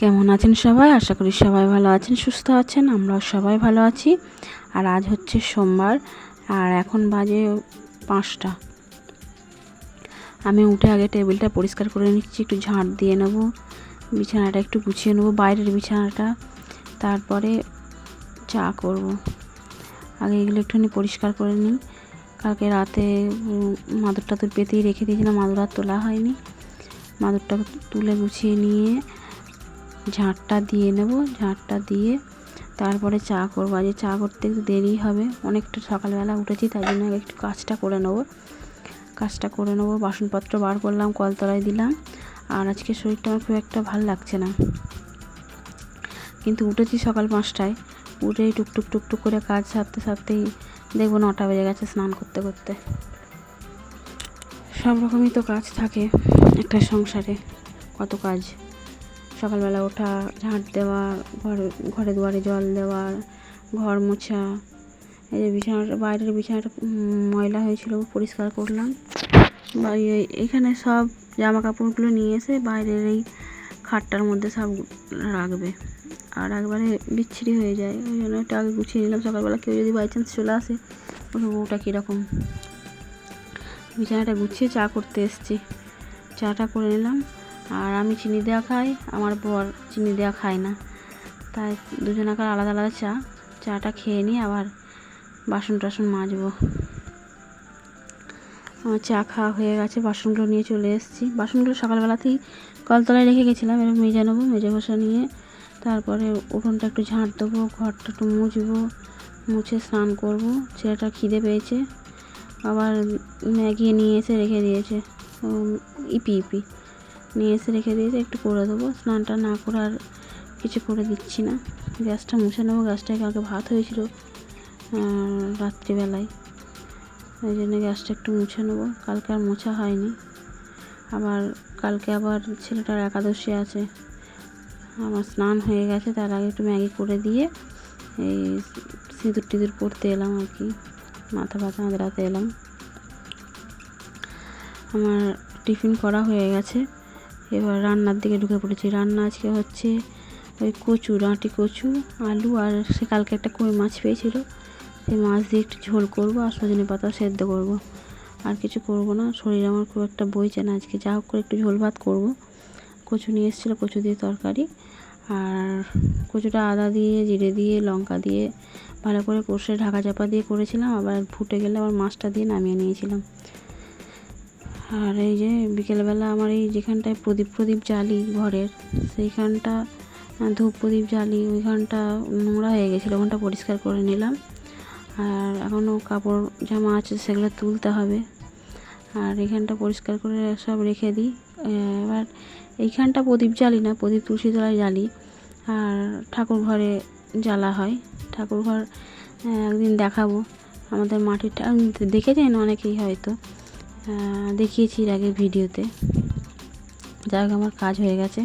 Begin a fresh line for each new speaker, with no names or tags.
কেমন আছেন সবাই? আশা করি সবাই ভালো আছেন, সুস্থ আছেন। আমরাও সবাই ভালো আছি। আর আজ হচ্ছে সোমবার, আর এখন বাজে 5টা। আমি উঠে আগে টেবিলটা পরিষ্কার করে নিচ্ছি, একটু ঝাঁট দিয়ে নেব, বিছানাটা একটু গুছিয়ে নেব, বাইরের বিছানাটা। তারপরে চা করব। আগে এগুলো একটুখানি পরিষ্কার করে নিই। কালকে রাতে মাদুর টাদুর পেতেই রেখে দিয়েছিলাম, মাদুর আর তোলা হয়নি। মাদুরটা তুলে গুছিয়ে নিয়ে ঝাঁটটা দিয়ে নেব। ঝাঁটটা দিয়ে তারপরে চা করবো। আজ চা করতে একটু দেরি হবে, অনেকটা সকালবেলা উঠেছি, তাই জন্য একটু কাজটা করে নেব। বাসনপত্র বার করলাম, কলতলায় দিলাম। আর আজকে শরীরটা আমার খুব একটা ভালো লাগছে না, কিন্তু উঠেছি সকাল 5টায়। উঠেই টুকটুক করে কাজ সারতেই দেখবো 9টা বেজে গেছে। স্নান করতে করতে সব রকমই তো কাজ থাকে একটা সংসারে, কত কাজ। সকালবেলা ওঠা, ঝাঁট দেওয়া, ঘরে দুয়ারে জল দেওয়া, ঘর মোছা। এই যে বিছানাটা, বাইরের বিছানাটা ময়লা হয়েছিল, পরিষ্কার করলাম। এখানে সব জামা কাপড়গুলো নিয়ে এসে বাইরের এই খাটটার মধ্যে সব রাখবে, আর একবারে বিচ্ছিরি হয়ে যায়। ওই জন্য একটু আগে গুছিয়ে নিলাম। সকালবেলা কেউ যদি বাই চান্স চলে আসে, ওটা কীরকম। বিছানাটা গুছিয়ে চা করতে এসেছি, চাটা করে নিলাম। আর আমি চিনি দেওয়া খাই, আমার বর চিনি দেওয়া খায় না, তাই দুজনাকার আলাদা আলাদা চাটা খেয়ে নিয়ে আবার বাসন টাসন মাজবো। আমার চা খাওয়া হয়ে গেছে, বাসনগুলো নিয়ে চলে এসেছি। বাসনগুলো সকালবেলাতেই কলতলায় রেখে গেছিলাম, এবার মেজে নেবো। মেজে ঘষা নিয়ে তারপরে উঠোনটা একটু ঝাঁট দেবো, ঘরটা একটু মুছবো, মুছে স্নান করবো। ছেলেটা খিদে পেয়েছে, আবার ম্যাগি নিয়ে এসে রেখে দিয়েছে, ইপি নিয়ে এসে রেখে দিয়েছে, একটু করে দেবো। স্নানটা না করে আর কিছু করে দিচ্ছি না। গ্যাসটা মুছে নেবো। গ্যাসটায় কালকে ভাত হয়েছিল রাত্রিবেলায়, ওই জন্য গ্যাসটা একটু মুছে নেবো। কালকে আর মোছা হয়নি। কালকে আবার ছেলেটার একাদশী আছে। আমার স্নান হয়ে গেছে, তার আগে একটু ম্যাগি করে দিয়ে এই সিঁদুর টিঁদুর পরতে এলাম আর কি, মাথা আঁচড়াতে এলাম। আমার টিফিন করা হয়ে গেছে, এবার রান্নার দিকে ঢুকে পড়েছি। রান্না আজকে হচ্ছে ওই ডাঁটি কচু, আলু, আর সে কালকে একটা কই মাছ পেয়েছিল, সেই মাছ দিয়ে একটু ঝোল করবো, আর সজনে পাতা সেদ্ধ করবো। আর কিছু করবো না, শরীর আমার খুব একটা বইছে না আজকে। যা হোক করে একটু ঝোল ভাত করবো। কচু নিয়ে এসেছিলো, কচু দিয়ে তরকারি। আর কচুটা আদা দিয়ে, জিরে দিয়ে, লঙ্কা দিয়ে ভালো করে কষে ঢাকা চাপা দিয়ে করেছিলাম। আবার ফুটে গেলে আবার মাছটা দিয়ে নামিয়ে নিয়েছিলাম। আর এই যে বিকেলবেলা আমার এই যেখানটায় প্রদীপ জ্বালি ঘরের, সেইখানটা ধূপ প্রদীপ জ্বালি, ওইখানটা নোংরা হয়ে গেছিলো, ওখানটা পরিষ্কার করে নিলাম। আর এখনও কাপড় জামা আছে, সেগুলো তুলতে হবে। আর এখানটা পরিষ্কার করে সব রেখে দিই। এবার এইখানটা প্রদীপ জ্বালি না, প্রদীপ তুলসী তলায় জ্বালি। আর ঠাকুর ঘরে জ্বালা হয়। ঠাকুর ঘর একদিন দেখাবো। আমাদের মাটির দেখেছেন অনেকেই, হয়তো দেখিয়েছি এর আগে ভিডিওতে। যাই হোক, আমার কাজ হয়ে গেছে।